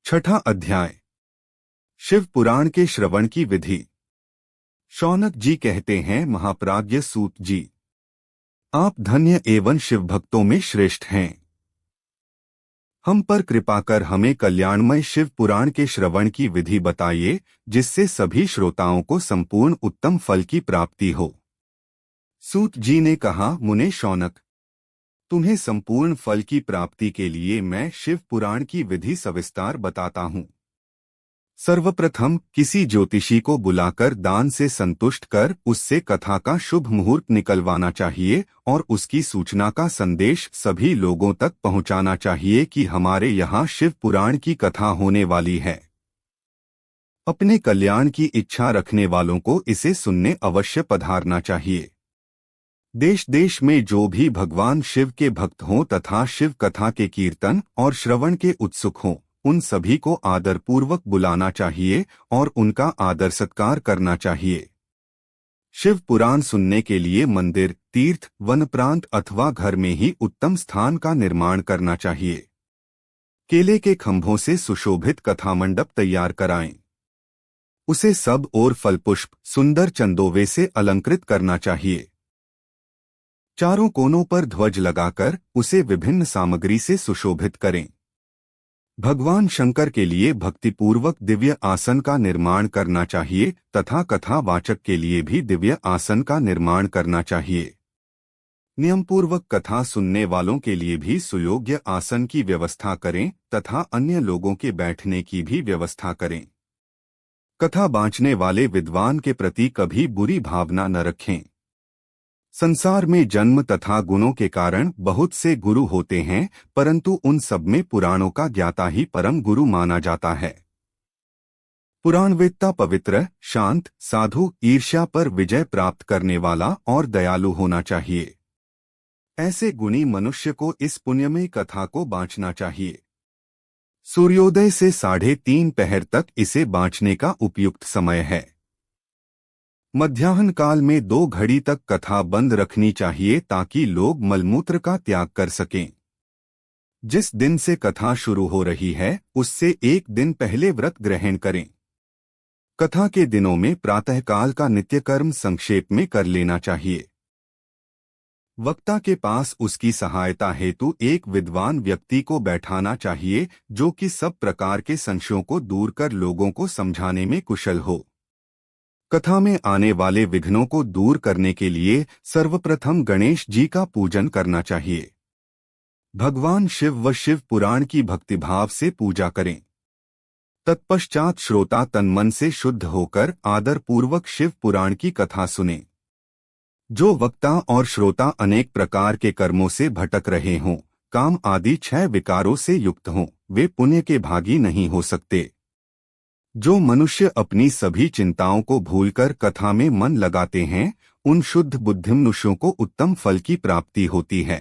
छठा अध्याय। शिव पुराण के श्रवण की विधि। शौनक जी कहते हैं, महाप्राज्य सूत जी, आप धन्य एवं शिव भक्तों में श्रेष्ठ हैं। हम पर कृपा कर हमें कल्याणमय शिव पुराण के श्रवण की विधि बताइए, जिससे सभी श्रोताओं को संपूर्ण उत्तम फल की प्राप्ति हो। सूत जी ने कहा, मुने शौनक, तुम्हें संपूर्ण फल की प्राप्ति के लिए मैं शिव पुराण की विधि सविस्तार बताता हूँ। सर्वप्रथम किसी ज्योतिषी को बुलाकर दान से संतुष्ट कर उससे कथा का शुभ मुहूर्त निकलवाना चाहिए और उसकी सूचना का संदेश सभी लोगों तक पहुंचाना चाहिए कि हमारे यहाँ शिव पुराण की कथा होने वाली है। अपने कल्याण की इच्छा रखने वालों को इसे सुनने अवश्य पधारना चाहिए। देश देश में जो भी भगवान शिव के भक्त हों तथा शिव कथा के कीर्तन और श्रवण के उत्सुक हों, उन सभी को आदरपूर्वक बुलाना चाहिए और उनका आदर सत्कार करना चाहिए। शिव पुराण सुनने के लिए मंदिर, तीर्थ, वन प्रांत अथवा घर में ही उत्तम स्थान का निर्माण करना चाहिए। केले के खंभों से सुशोभित कथा मंडप तैयार कराएं। उसे सब ओर फल पुष्प सुंदर चंदोवे से अलंकृत करना चाहिए। चारों कोनों पर ध्वज लगाकर उसे विभिन्न सामग्री से सुशोभित करें। भगवान शंकर के लिए भक्तिपूर्वक दिव्य आसन का निर्माण करना चाहिए तथा कथावाचक के लिए भी दिव्य आसन का निर्माण करना चाहिए। नियमपूर्वक कथा सुनने वालों के लिए भी सुयोग्य आसन की व्यवस्था करें तथा अन्य लोगों के बैठने की भी व्यवस्था करें। कथा बाँचने वाले विद्वान के प्रति कभी बुरी भावना न रखें। संसार में जन्म तथा गुणों के कारण बहुत से गुरु होते हैं, परंतु उन सब में पुराणों का ज्ञाता ही परम गुरु माना जाता है। पुराणवेत्ता पवित्र, शांत, साधु, ईर्ष्या पर विजय प्राप्त करने वाला और दयालु होना चाहिए। ऐसे गुणी मनुष्य को इस पुण्यमयी कथा को बाँचना चाहिए। सूर्योदय से 3:30 पहर तक इसे बाँचने का उपयुक्त समय है। मध्याह्न काल में 2 घड़ी तक कथा बंद रखनी चाहिए ताकि लोग मलमूत्र का त्याग कर सकें। जिस दिन से कथा शुरू हो रही है उससे 1 दिन पहले व्रत ग्रहण करें। कथा के दिनों में प्रातःकाल का नित्यकर्म संक्षेप में कर लेना चाहिए। वक्ता के पास उसकी सहायता हेतु एक विद्वान व्यक्ति को बैठाना चाहिए जो कि सब प्रकार के संशयों को दूर कर लोगों को समझाने में कुशल हो। कथा में आने वाले विघ्नों को दूर करने के लिए सर्वप्रथम गणेश जी का पूजन करना चाहिए। भगवान शिव व शिव पुराण की भक्तिभाव से पूजा करें। तत्पश्चात श्रोता तन मन से शुद्ध होकर आदरपूर्वक शिव पुराण की कथा सुनें। जो वक्ता और श्रोता अनेक प्रकार के कर्मों से भटक रहे हों, काम आदि 6 विकारों से युक्त हों, वे पुण्य के भागी नहीं हो सकते। जो मनुष्य अपनी सभी चिंताओं को भूलकर कथा में मन लगाते हैं, उन शुद्ध बुद्धिमनुष्यों को उत्तम फल की प्राप्ति होती है।